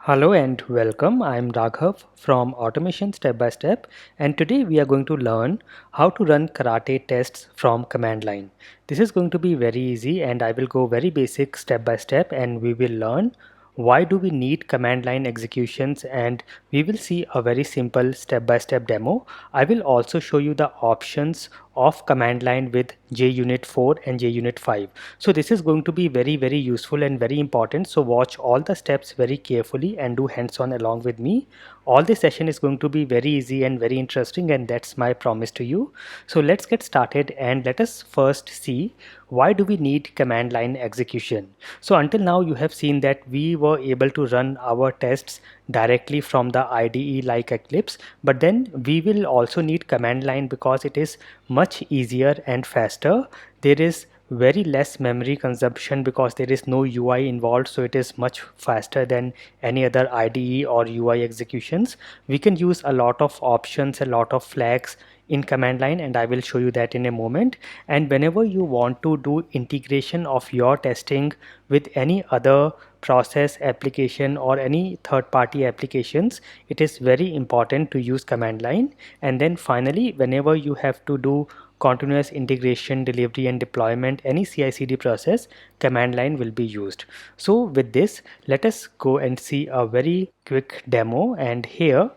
Hello and welcome. I'm Raghav from Automation Step by Step, and today we are going to learn how to run karate tests from command line. This is going to be very easy and I will go very basic step by step, and we will learn why do we need command line executions, and we will see a very simple step by step demo. I will also show you the options of command line with JUnit 4 and JUnit 5. So this is going to be very useful and very important. So watch all the steps very carefully and do hands-on along with me. All this session is going to be very easy and very interesting, and that's my promise to you. So let's get started and let us first see why do we need command line execution. So until now you have seen that we were able to run our tests directly from the IDE like Eclipse, but then we will also need command line because it is much easier and faster. There is very less memory consumption because there is no UI involved, so it is much faster than any other IDE or UI executions. We can use a lot of options, a lot of flags in command line, and I will show you that in a moment. And whenever you want to do integration of your testing with any other process, application, or any third-party applications, it is very important to use command line. And then finally, whenever you have to do continuous integration, delivery, and deployment, any CI/CD process, command line will be used. So with this, let us go and see a very quick demo. And here,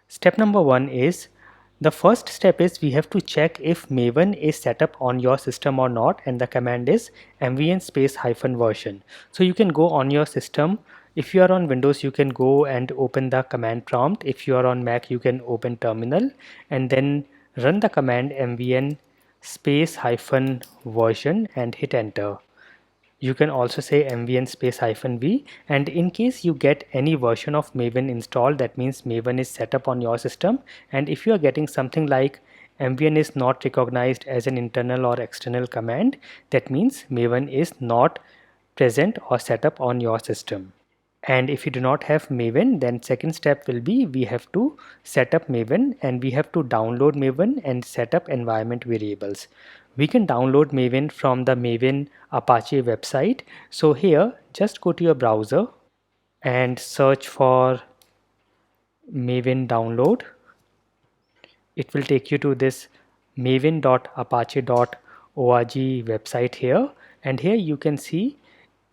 step number one is, the first step is we have to check if Maven is set up on your system or not, and the command is mvn space hyphen version. So you can go on your system. If you are on Windows, you can go and open the command prompt. If you are on Mac, you can open terminal and then run the command mvn space hyphen version and hit enter. You can also say mvn space hyphen v, and in case you get any version of Maven installed, that means Maven is set up on your system. And if you are getting something like mvn is not recognized as an internal or external command, that means Maven is not present or set up on your system. And if you do not have Maven, then second step will be we have to set up Maven, and we have to download Maven and set up environment variables. We can download Maven from the Maven Apache website. So here, just go to your browser and search for Maven download. It will take you to this maven.apache.org website here, and here you can see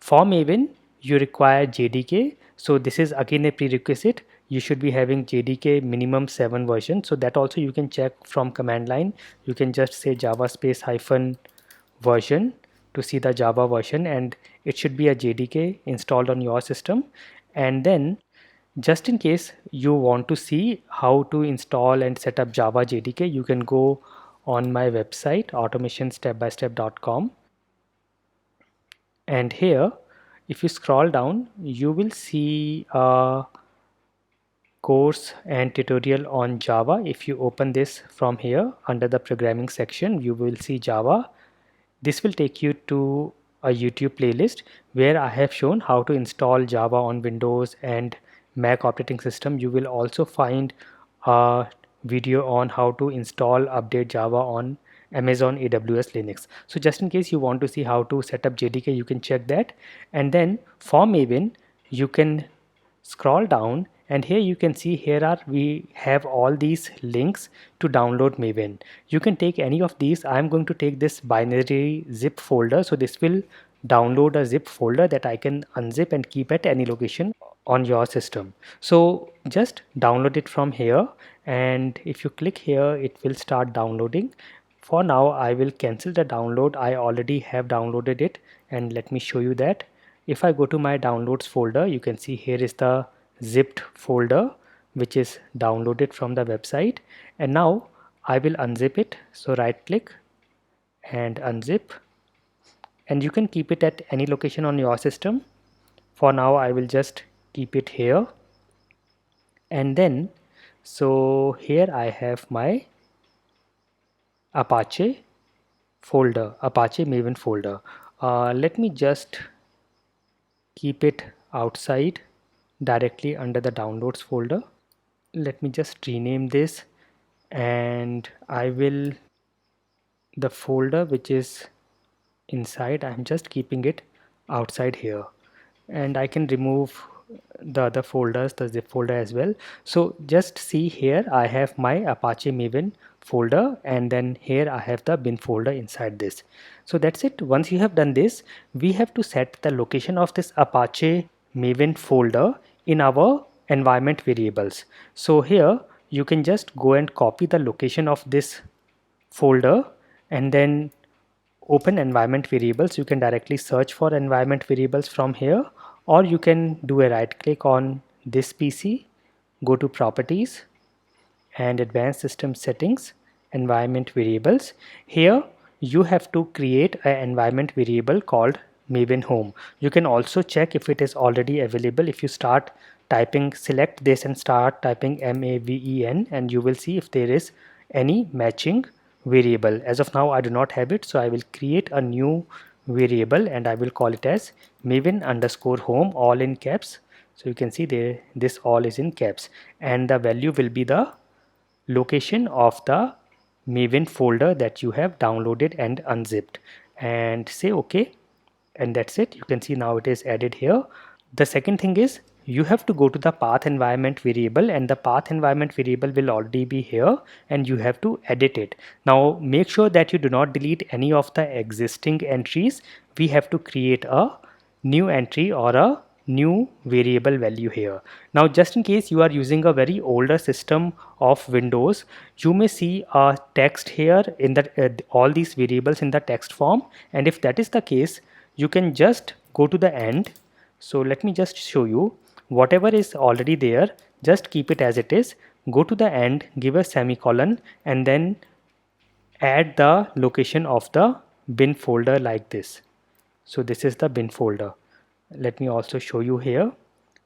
for Maven you require JDK. So this is again a prerequisite. You should be having JDK minimum 7 version, so that also you can check from command line. You can just say java space hyphen version to see the Java version, and it should be a JDK installed on your system. And then just in case you want to see how to install and set up Java JDK, you can go on my website automationstepbystep.com, and here if you scroll down you will see a course and tutorial on Java. If you open this from here under the programming section, you will see Java. This will take you to a YouTube playlist where I have shown how to install Java on Windows and Mac operating system. You will also find a video on how to install update Java on Amazon AWS Linux. So just in case you want to see how to set up JDK, you can check that. And then for Maven, you can scroll down, and here you can see we have all these links to download Maven. You can take any of these. I'm going to take this binary zip folder, so this will download a zip folder that I can unzip and keep at any location on your system. So just download it from here, and if you click here it will start downloading. For now I will cancel the download. I already have downloaded it, and let me show you that. If I go to my downloads folder, you can see here is the zipped folder which is downloaded from the website. And now I will unzip it. So right click and unzip, and you can keep it at any location on your system. For now I will just keep it here, and then so here I have my Apache folder, Apache Maven folder. Let me just keep it outside directly under the downloads folder. Let me just rename this, and I will, the folder which is inside, I'm just keeping it outside here, and I can remove the other folders, the zip folder as well. So just see here, I have my Apache Maven folder, and then here I have the bin folder inside this. So that's it. Once you have done this, we have to set the location of this Apache Maven folder in our environment variables. So here you can just go and copy the location of this folder and then open environment variables. You can directly search for environment variables from here, or you can do a right click on this PC, go to properties and advanced system settings, environment variables. Here you have to create an environment variable called Maven home. You can also check if it is already available. If you start typing, select this and start typing Maven, and you will see if there is any matching variable. As of now I do not have it, so I will create a new variable and I will call it as Maven underscore home, all in caps. So you can see there, this all is in caps, and the value will be the location of the Maven folder that you have downloaded and unzipped, and say OK, and that's it. You can see now it is added here. The second thing is you have to go to the path environment variable, and the path environment variable will already be here and you have to edit it. Now make sure that you do not delete any of the existing entries. We have to create a new entry or a new variable value here. Now just in case you are using a very older system of Windows, you may see a text here in the all these variables in the text form, and if that is the case, you can just go to the end. So let me just show you. Whatever is already there, just keep it as it is. Go to the end, give a semicolon, and then add the location of the bin folder like this. So this is the bin folder. Let me also show you here.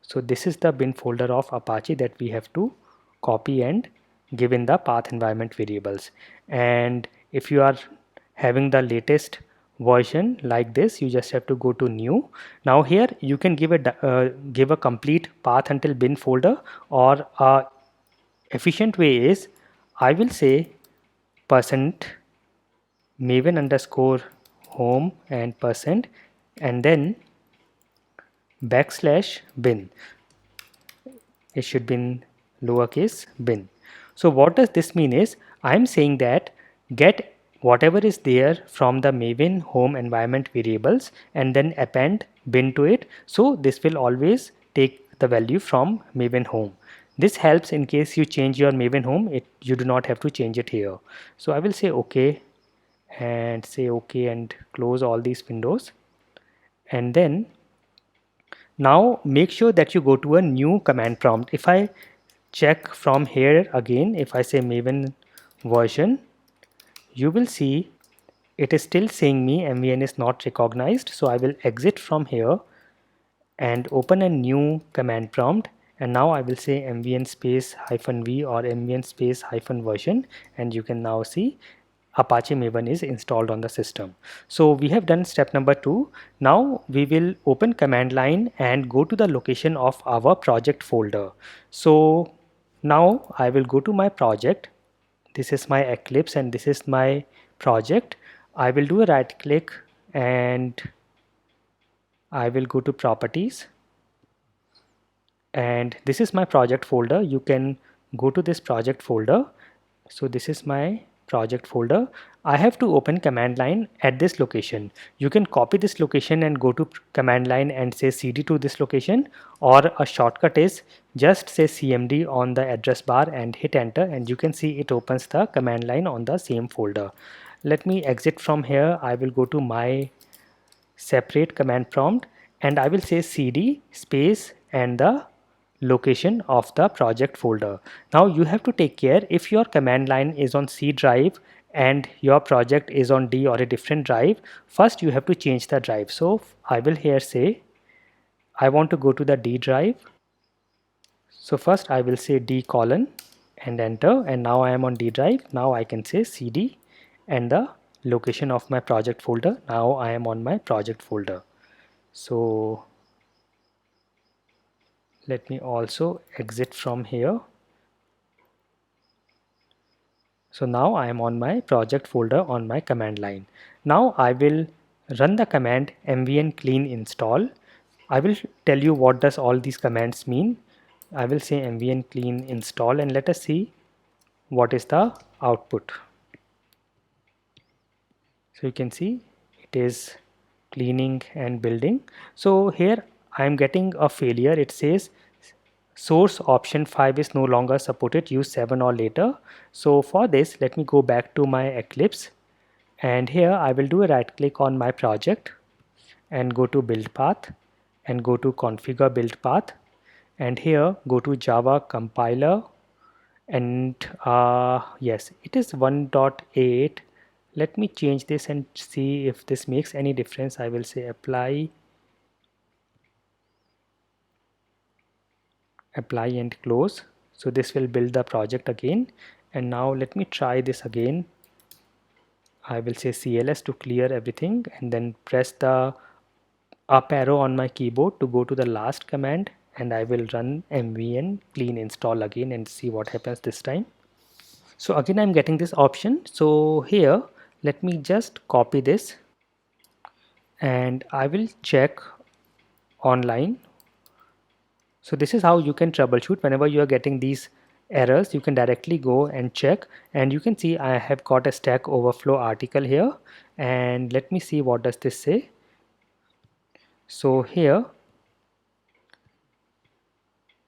So this is the bin folder of Apache that we have to copy and give in the path environment variables. And if you are having the latest version like this, you just have to go to new. Now here you can give a complete path until bin folder, or a efficient way is I will say percent maven underscore home and percent, and then backslash bin. It should be in lowercase bin. So what does this mean is I'm saying that get whatever is there from the Maven home environment variables and then append bin to it. So this will always take the value from Maven home. This helps in case you change your Maven home, you do not have to change it here. So I will say OK and say OK and close all these windows, and then now make sure that you go to a new command prompt. If I check from here again, if I say Maven version, you will see it is still saying me Mvn is not recognized. So I will exit from here and open a new command prompt, and now I will say mvn space -v or mvn space -version, and you can now see Apache Maven is installed on the system. So we have done step number 2. Now we will open command line and go to the location of our project folder. So now I will go to my project. This is my Eclipse and this is my project. I will do a right click and I will go to properties, and this is my project folder. You can go to this project folder. So this is my project folder. I have to open command line at this location. You can copy this location and go to command line and say cd to this location, or a shortcut is just say CMD on the address bar and hit enter, and you can see it opens the command line on the same folder. Let me exit from here. I will go to my separate command prompt and I will say cd space and the location of the project folder. Now you have to take care, if your command line is on C drive and your project is on D or a different drive, first you have to change the drive. So I will here say I want to go to the D drive. So first I will say D colon and enter, and now I am on D drive. Now I can say CD and the location of my project folder. Now I am on my project folder. So let me also exit from here. So now I am on my project folder on my command line. Now I will run the command Mvn Clean Install. I will tell you what does all these commands mean. I will say Mvn Clean Install and let us see what is the output. So you can see it is cleaning and building. So here I am getting a failure. It says source option 5 is no longer supported, use 7 or later. So for this, let me go back to my Eclipse, and here I will do a right click on my project and go to build path and go to configure build path, and here go to Java compiler, and yes, it is 1.8. Let me change this and see if this makes any difference. I will say apply and close. So this will build the project again, and now let me try this again. I will say CLS to clear everything and then press the up arrow on my keyboard to go to the last command, and I will run Mvn Clean Install again and see what happens this time. So again I'm getting this option. So here let me just copy this and I will check online. So this is how you can troubleshoot whenever you are getting these errors. You can directly go and check, and you can see I have got a Stack Overflow article here, and let me see what does this say. So here,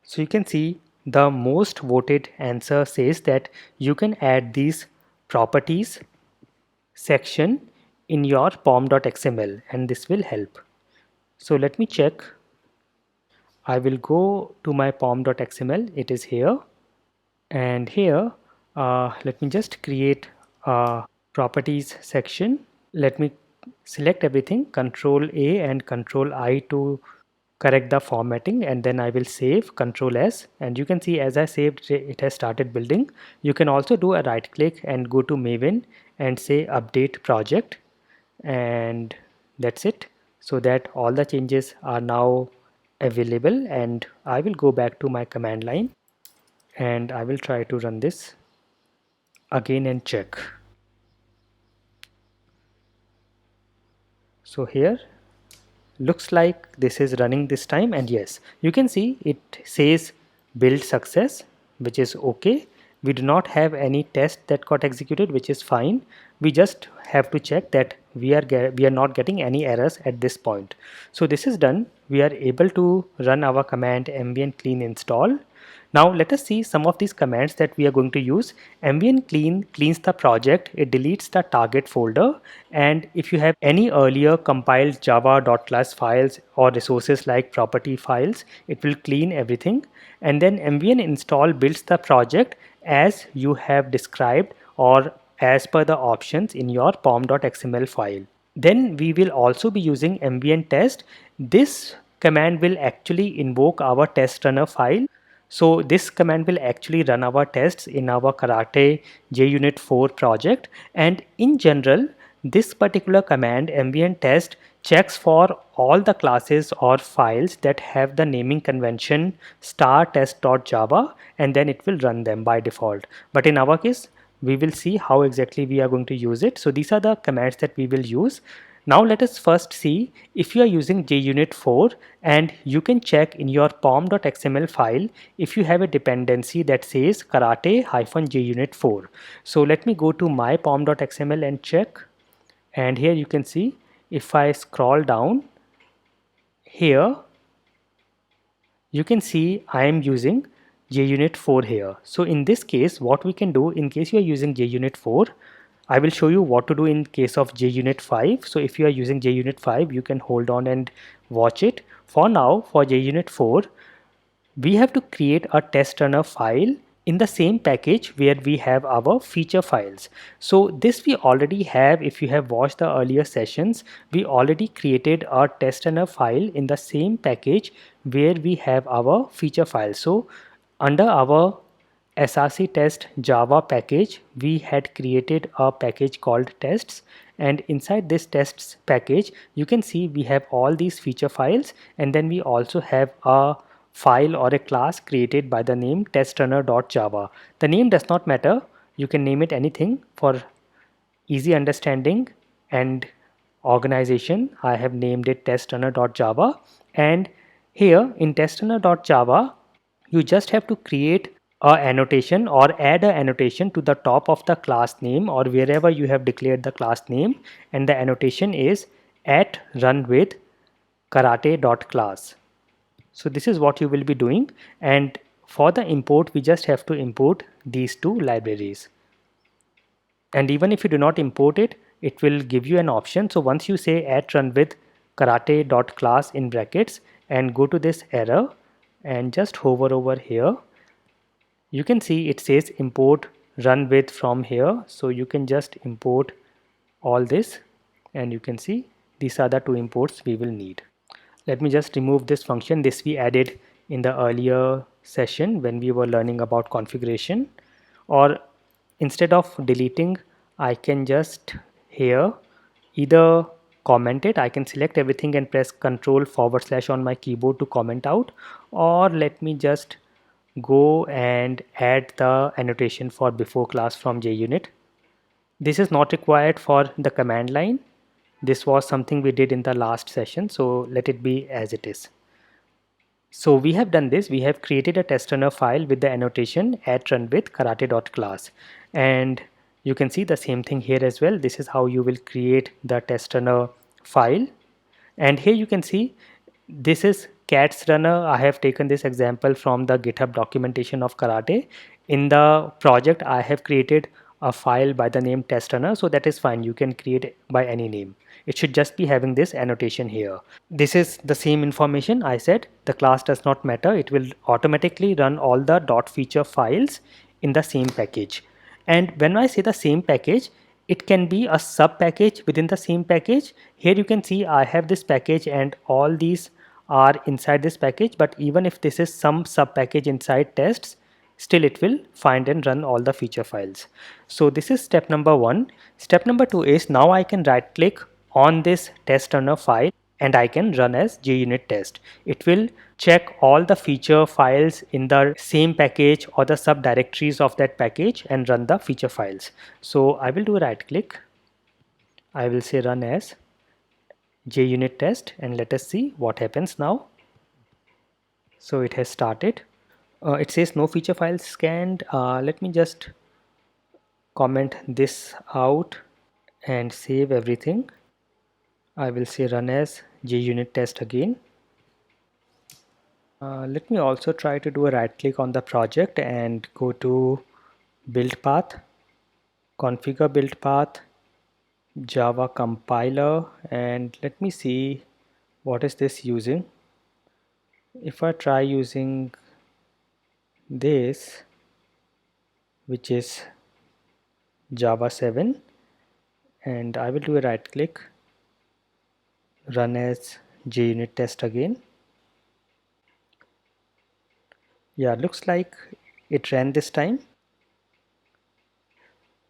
so you can see the most voted answer says that you can add these properties section in your pom.xml and this will help. So let me check. I will go to my pom.xml. It is here, and here let me just create a properties section. Let me select everything, Control A and Control I to correct the formatting, and then I will save, Control S, and you can see as I saved it has started building. You can also do a right click and go to Maven and say update project, and that's it. So that all the changes are now available, and I will go back to my command line and I will try to run this again and check. So here looks like this is running this time, and yes, you can see it says build success, which is okay. We do not have any test that got executed, which is fine. We just have to check that we are not getting any errors at this point. So this is done. We are able to run our command Mvn clean install. Now let us see some of these commands that we are going to use. Mvn clean cleans the project, it deletes the target folder, and if you have any earlier compiled java.class files or resources like property files, it will clean everything. And then Mvn install builds the project as you have described or as per the options in your pom.xml file. Then we will also be using Mvn test. This command will actually invoke our testRunner file. So this command will actually run our tests in our Karate JUnit 4 project, and in general this particular command Mvn test checks for all the classes or files that have the naming convention star test.java, and then it will run them by default. But in our case we will see how exactly we are going to use it. So these are the commands that we will use. Now let us first see if you are using JUnit 4, and you can check in your pom.xml file if you have a dependency that says karate-junit 4. So let me go to my pom.xml and check, and here you can see if I scroll down here, you can see I am using JUnit 4 here. So in this case, what we can do in case you are using JUnit 4, I will show you what to do in case of JUnit 5. So if you are using JUnit 5, you can hold on and watch it. For now, for JUnit 4, we have to create a testRunner file in the same package where we have our feature files. So this we already have. If you have watched the earlier sessions, we already created a testRunner file in the same package where we have our feature files. So under our src test java package, we had created a package called tests, and inside this tests package you can see we have all these feature files, and then we also have a file or a class created by the name testrunner.java. The name does not matter, you can name it anything. For easy understanding and organization, I have named it testrunner.java, And here in testRunner.java, you just have to create a annotation or add a annotation to the top of the class name or wherever you have declared the class name, and the annotation is at run with karate.class. So this is what you will be doing, and for the import we just have to import these two libraries. And even if you do not import it, it will give you an option. So once you say at run with karate.class in brackets and go to this error and just hover over here, you can see it says import run with from here. So you can just import all this, and you can see these are the two imports we will need. Let me just remove this function. This we added in the earlier session when we were learning about configuration. Or instead of deleting, I can just here either comment it. I can select everything and press Ctrl// on my keyboard to comment out, or let me just go and add the annotation for before class from JUnit. This is not required for the command line. This was something we did in the last session, so let it be as it is. So we have done this. We have created a testRunner file with the annotation at run with karate.class, and you can see the same thing here as well. This is how you will create the testRunner file, and here you can see this is cats runner. I have taken this example from the GitHub documentation of karate. In the project I have created a file by the name testRunner, so that is fine. You can create it by any name. It should just be having this annotation here. This is the same information I said. The class does not matter. It will automatically run all the .feature files in the same package. And when I say the same package, it can be a sub package within the same package. Here you can see I have this package and all these are inside this package, but even if this is some sub package inside tests, still it will find and run all the feature files. So this is step number one. Step number two is now I can right click on this testRunner file and I can run as JUnit test. It will check all the feature files in the same package or the subdirectories of that package and run the feature files. So I will do a right click. I will say run as JUnit test and let us see what happens now. So it has started. It says no feature files scanned. Let me just comment this out and save everything. I will say run as JUnit test again. Let me also try to do a right click on the project and go to build path, configure build path, Java compiler, and let me see what is this using. If I try using this, which is Java 7, and I will do a right click, run as JUnit test again. Yeah, looks like it ran this time.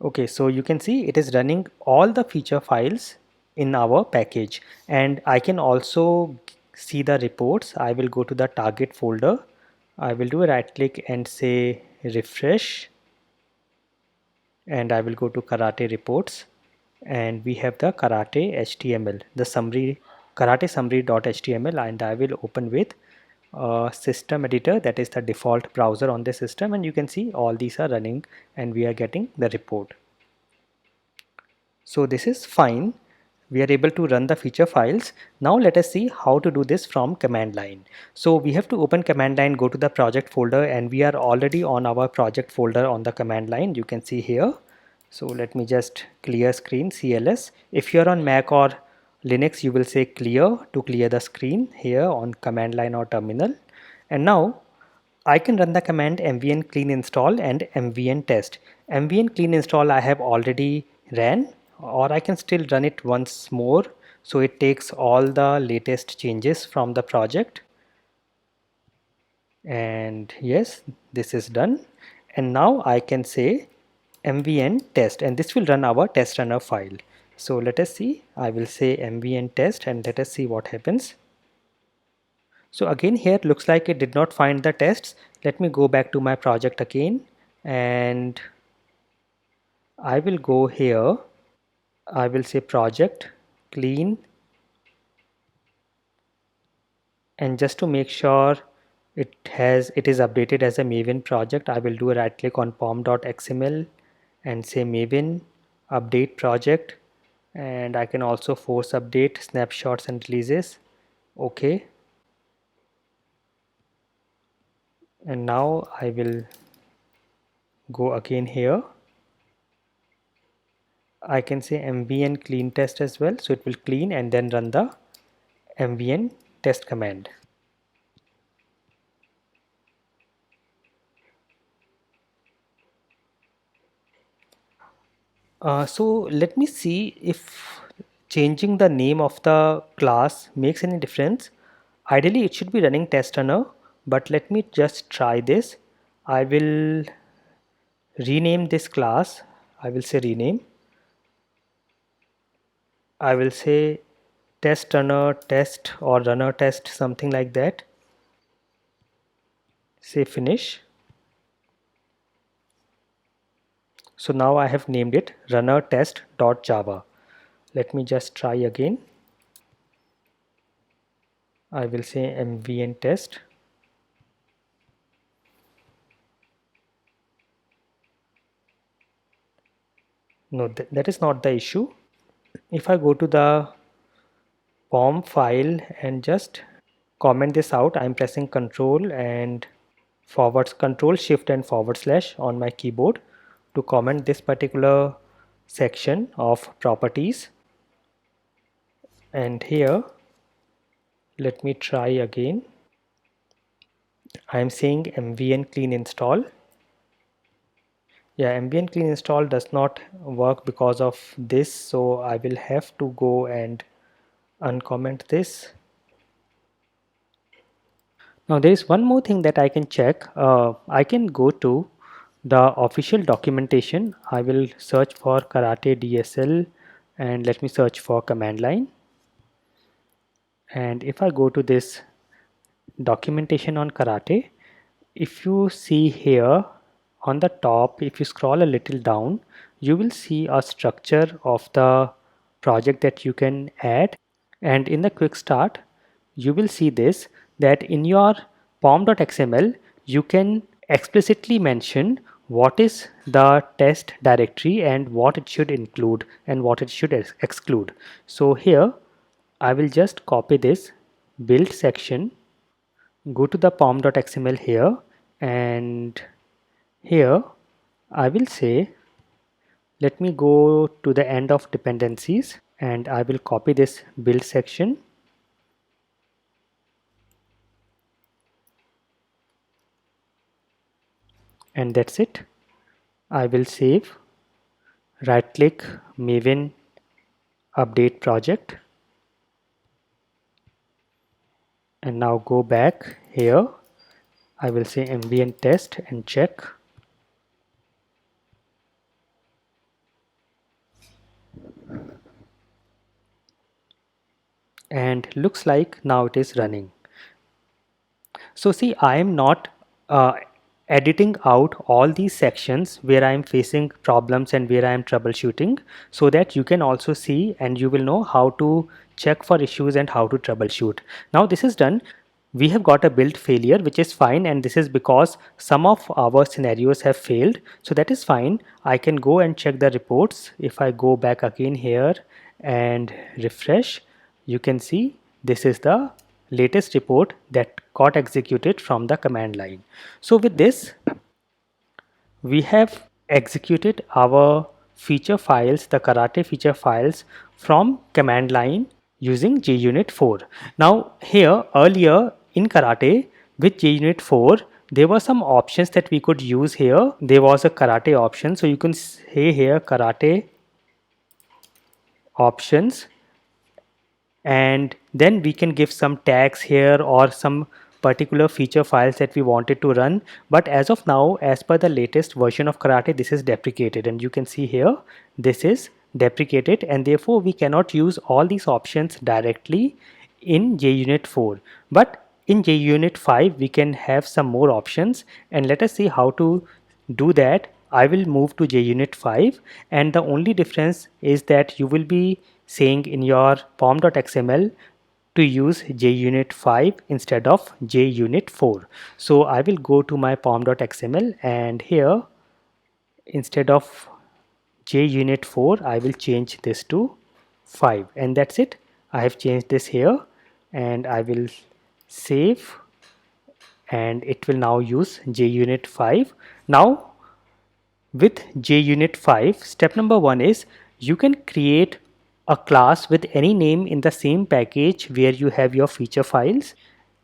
Okay, so you can see it is running all the feature files in our package, and I can also see the reports. I will go to the target folder. I will do a right click and say refresh, and I will go to karate reports, and we have the karate HTML, the summary karate summary.html, and I will open with system editor, that is the default browser on the system, and you can see all these are running and we are getting the report. So this is fine. We are able to run the feature files. Now let us see how to do this from command line. So we have to open command line, go to the project folder, and we are already on our project folder on the command line. You can see here. So let me just clear screen, CLS. If you're on Mac or Linux, you will say clear to clear the screen here on command line or terminal. And now I can run the command mvn clean install and mvn test. Mvn clean install I have already ran, or I can still run it once more. So it takes all the latest changes from the project. And yes, this is done. And now I can say mvn test, and this will run our testRunner file. So let us see. I will say mvn test and let us see what happens. So again here looks like it did not find the tests. Let me go back to my project again, and I will go here. I will say project clean And just to make sure it is updated as a Maven project, I will do a right click on pom.xml and say Maven update project, and I can also force update snapshots and releases. Okay, and now I will go again here. I can say Mvn clean test as well, so it will clean and then run the Mvn test command. So let me see if changing the name of the class makes any difference. Ideally, it should be running testRunner, but let me just try this. I will rename this class. I will say rename. I will say testRunner test or runner test, something like that. Say finish. So now I have named it runner test.java. Let me just try again. I will say mvn test. No, that is not the issue. If I go to the pom file and just comment this out, I'm pressing control shift and forward slash on my keyboard to comment this particular section of properties. And here, let me try again. I'm saying Mvn Clean Install. Yeah, Mvn Clean Install does not work because of this, so I will have to go and uncomment this. Now there is one more thing that I can check. I can go to the official documentation. I will search for Karate DSL and let me search for command line. And if I go to this documentation on Karate, if you see here on the top, if you scroll a little down, you will see a structure of the project that you can add. And in the quick start, you will see this, that in your pom.xml, you can explicitly mention what is the test directory and what it should include and what it should exclude. So here, I will just copy this build section, go to the pom.xml here, and here I will say, let me go to the end of dependencies and I will copy this build section. And that's it. I will save, right click Maven update project, and now go back here. I will say Mvn test and check. And looks like now it is running. So see, I am not editing out all these sections where I am facing problems and where I am troubleshooting, so that you can also see and you will know how to check for issues and how to troubleshoot. Now this is done. We have got a build failure, which is fine, and this is because some of our scenarios have failed, so that is fine. I can go and check the reports. If I go back again here and refresh, you can see this is the latest report that got executed from the command line. So with this, we have executed our feature files, the Karate feature files, from command line using JUnit 4. Now here earlier in Karate with JUnit 4, there were some options that we could use here. There was a Karate option, so you can say here Karate options, and then we can give some tags here or some particular feature files that we wanted to run. But as of now, as per the latest version of Karate, this is deprecated, and you can see here this is deprecated, and therefore we cannot use all these options directly in JUnit 4. But in JUnit 5 we can have some more options, and let us see how to do that. I will move to JUnit 5, and the only difference is that you will be saying in your pom.xml to use JUnit 5 instead of JUnit 4. So I will go to my pom.xml, and here instead of JUnit 4 I will change this to 5, and that's it. I have changed this here, and I will save, and it will now use JUnit 5. Now with JUnit 5, step number 1 is you can create a class with any name in the same package where you have your feature files,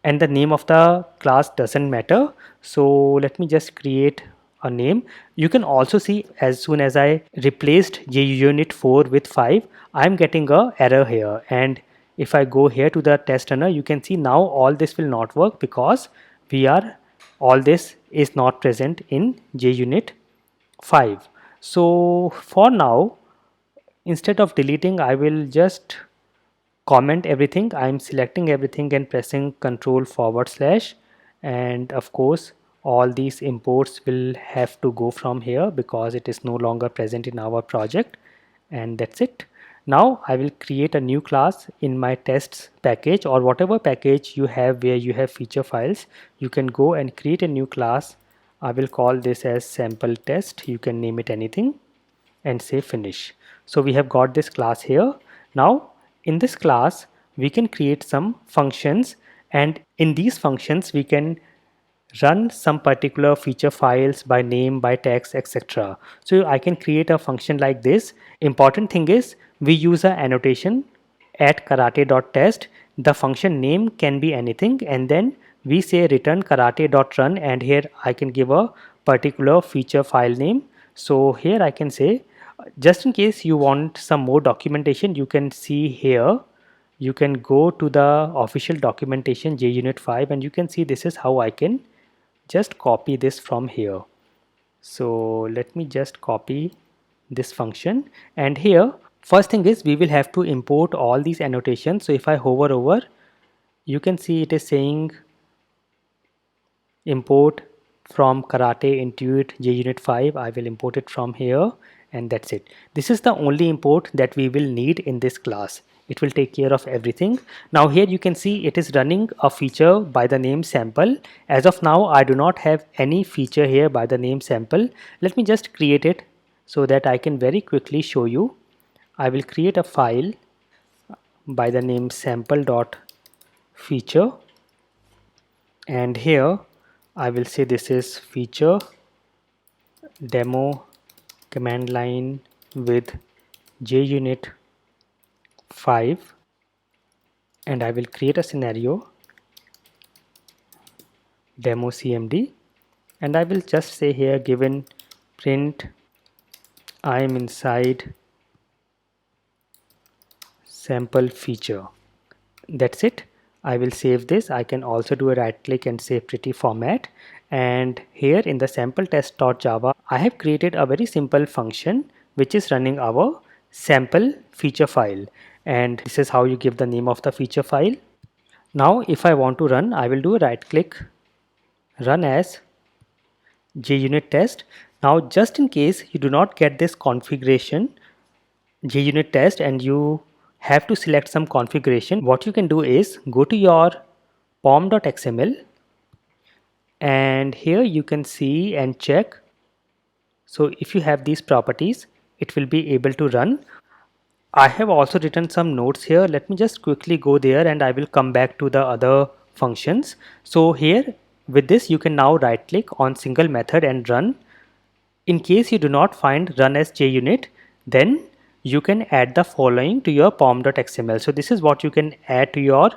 and the name of the class doesn't matter. So let me just create a name. You can also see as soon as I replaced JUnit 4 with 5, I'm getting a error here, and if I go here to the test runner, you can see now all this will not work because we are all this is not present in JUnit 5. So for now, instead of deleting, I will just comment everything. I'm selecting everything and pressing Control/, and of course all these imports will have to go from here because it is no longer present in our project, and that's it. Now I will create a new class in my tests package, or whatever package you have where you have feature files. You can go and create a new class. I will call this as sample test. You can name it anything and say finish. So we have got this class here. Now in this class we can create some functions, and in these functions we can run some particular feature files by name, by text, etc. So I can create a function like this. Important thing is we use a annotation at karate.test. The function name can be anything, and then we say return karate.run, and here I can give a particular feature file name. So here I can say, just in case you want some more documentation, you can see here, you can go to the official documentation JUnit 5, and you can see this is how I can just copy this from here. So let me just copy this function, and here first thing is we will have to import all these annotations. So if I hover over, you can see it is saying import from karate intuit JUnit 5. I will import it from here, and that's it. This is the only import that we will need in this class. It will take care of everything. Now here you can see it is running a feature by the name sample. As of now I do not have any feature here by the name sample. Let me just create it so that I can very quickly show you. I will create a file by the name sample.feature, and here I will say this is feature demo command line with JUnit 5, and I will create a scenario demo CMD, and I will just say here given print I am inside sample feature. That's it. I will save this. I can also do a right click and say pretty format, and here in the sample test.java I have created a very simple function which is running our sample feature file, and this is how you give the name of the feature file. Now if I want to run, I will do a right click, run as JUnit test. Now just in case you do not get this configuration JUnit test and you have to select some configuration, what you can do is go to your pom.xml, and here you can see and check. So if you have these properties, it will be able to run. I have also written some notes here. Let me just quickly go there and I will come back to the other functions. So here with this you can now right click on single method and run. In case you do not find run as JUnit, then you can add the following to your pom.xml. So this is what you can add to your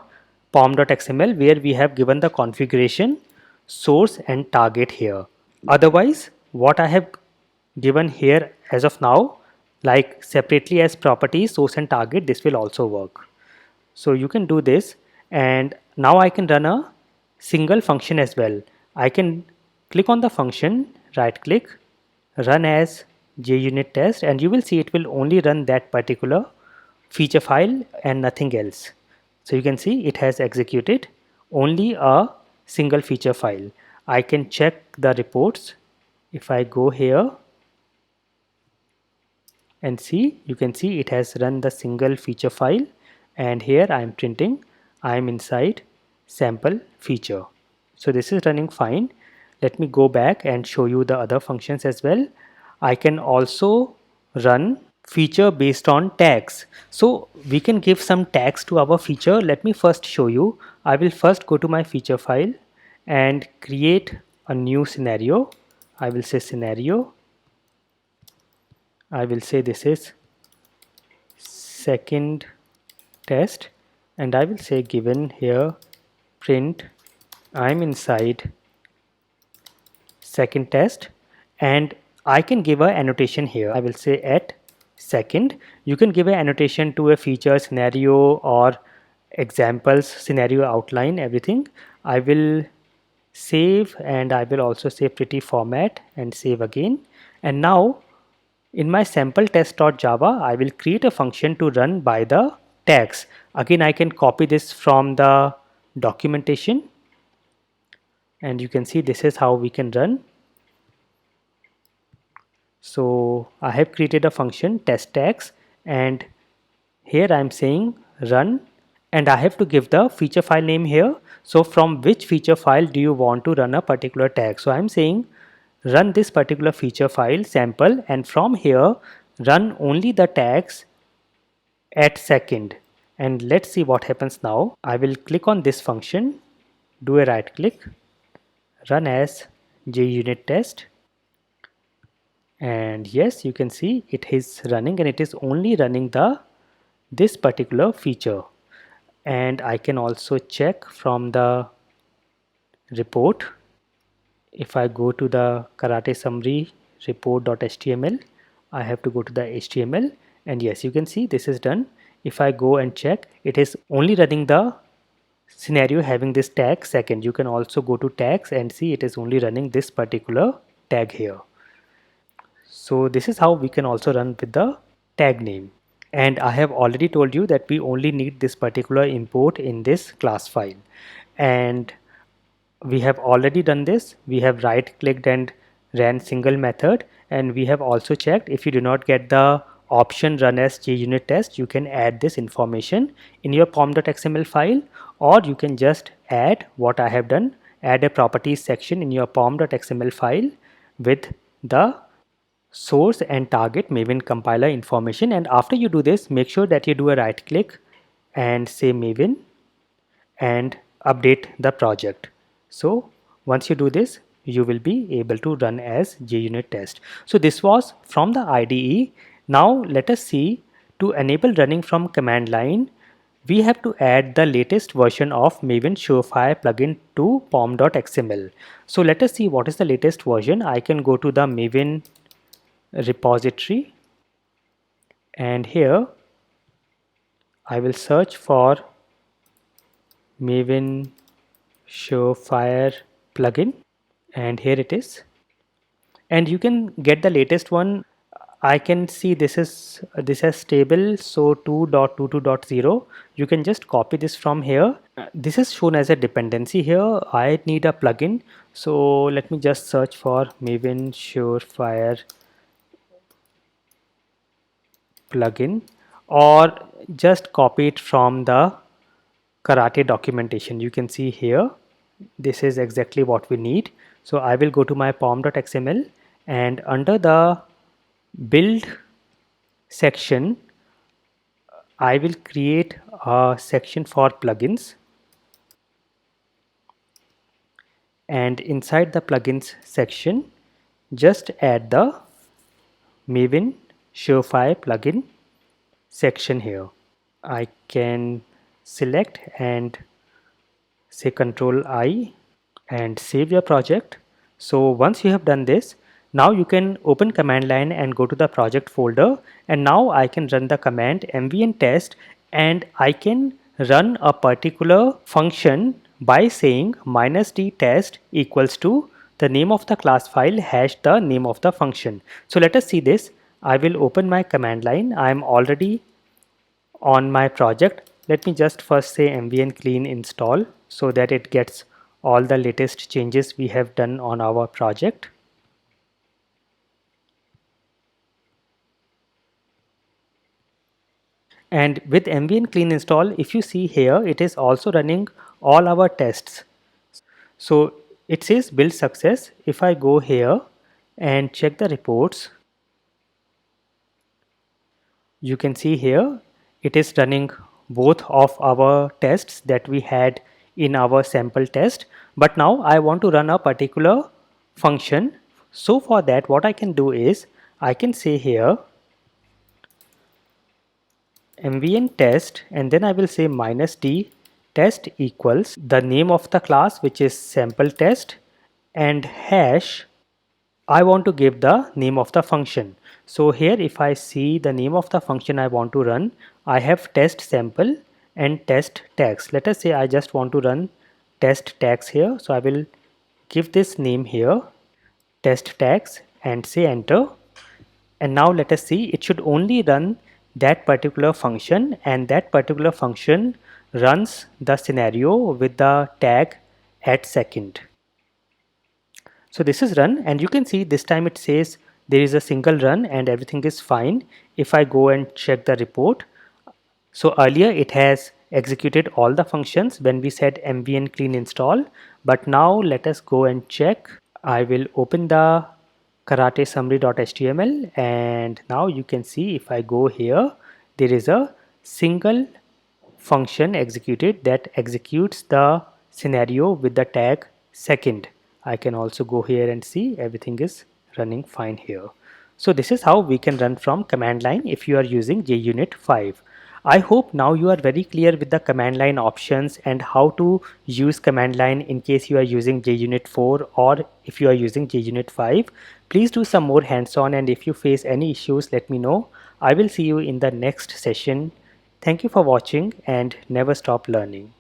pom.xml, where we have given the configuration, source and target here. Otherwise, what I have given here as of now, like separately as properties, source and target, this will also work. So you can do this, and now I can run a single function as well. I can click on the function, right click, run as JUnit test, and you will see it will only run that particular feature file and nothing else. So you can see it has executed only a single feature file. I can check the reports. If I go here and see, you can see it has run the single feature file, and here I am printing I am inside sample feature. So this is running fine. Let me go back and show you the other functions as well. I can also run feature based on tags. So we can give some tags to our feature. Let me first show you. I will first go to my feature file and create a new scenario. I will say scenario. I will say this is second test, and I will say given here print I'm inside second test, and I can give a annotation here. I will say at second. You can give an annotation to a feature, scenario, or examples, scenario outline, everything. I will save, and I will also say pretty format and save again. And now in my sample test.java, I will create a function to run by the tags. Again, I can copy this from the documentation, and you can see this is how we can run. So I have created a function test tags, and here I am saying run, and I have to give the feature file name here. So from which feature file do you want to run a particular tag? So I am saying run this particular feature file sample, and from here run only the tags at second. And let's see what happens now. I will click on this function, do a right click, run as JUnit test, and yes, you can see it is running, and it is only running the this particular feature. And I can also check from the report. If I go to the karate summary report.html, I have to go to the HTML, and yes, you can see this is done. If I go and check, it is only running the scenario having this tag second. You can also go to tags and see it is only running this particular tag here. So this is how we can also run with the tag name. And I have already told you that we only need this particular import in this class file. And we have already done this. We have right clicked and ran single method, and we have also checked if you do not get the option run as JUnit test, you can add this information in your pom.xml file, or you can just add what I have done, add a properties section in your pom.xml file with the source and target Maven compiler information. And after you do this, make sure that you do a right click and say Maven and update the project. So once you do this, you will be able to run as JUnit test. So this was from the IDE. Now let us see, to enable running from command line, we have to add the latest version of Maven Surefire plugin to pom.xml. So let us see what is the latest version. I can go to the Maven repository, and here I will search for Maven Surefire plugin, and here it is, and you can get the latest one. I can see this has stable, so 2.22.0. You can just copy this from here. This is shown as a dependency here. I need a plugin, so let me just search for Maven Surefire plugin, or just copy it from the karate documentation. You can see here this is exactly what we need. So I will go to my pom.xml, and under the build section I will create a section for plugins, and inside the plugins section just add the Maven Surefire plugin section here. I can select and say Control I and save your project. So once you have done this, now you can open command line and go to the project folder, and now I can run the command mvn test, and I can run a particular function by saying -d test equals to the name of the class file hash the name of the function. So let us see this. I will open my command line. I am already on my project. Let me just first say Mvn Clean Install so that it gets all the latest changes we have done on our project. And with Mvn Clean Install, if you see here, it is also running all our tests. So it says build success. If I go here and check the reports, you can see here it is running both of our tests that we had in our sample test. But now I want to run a particular function. So for that, what I can do is I can say here mvn test, and then I will say -d test equals the name of the class, which is sample test, and hash. I want to give the name of the function. So here if I see the name of the function I want to run, I have test sample and test tags. Let us say I just want to run test tags here. So I will give this name here, test tags, and say enter. And now let us see, it should only run that particular function, and that particular function runs the scenario with the tag at second. So this is run, and you can see this time it says there is a single run and everything is fine. If I go and check the report, so earlier it has executed all the functions when we said mvn clean install, but now let us go and check. I will open the karate summary.html, and now you can see if I go here, there is a single function executed that executes the scenario with the tag second. I can also go here and see everything is running fine here. So this is how we can run from command line if you are using JUnit 5. I hope now you are very clear with the command line options and how to use command line in case you are using JUnit 4 or if you are using JUnit 5. Please do some more hands-on, and if you face any issues, let me know. I will see you in the next session. Thank you for watching and never stop learning.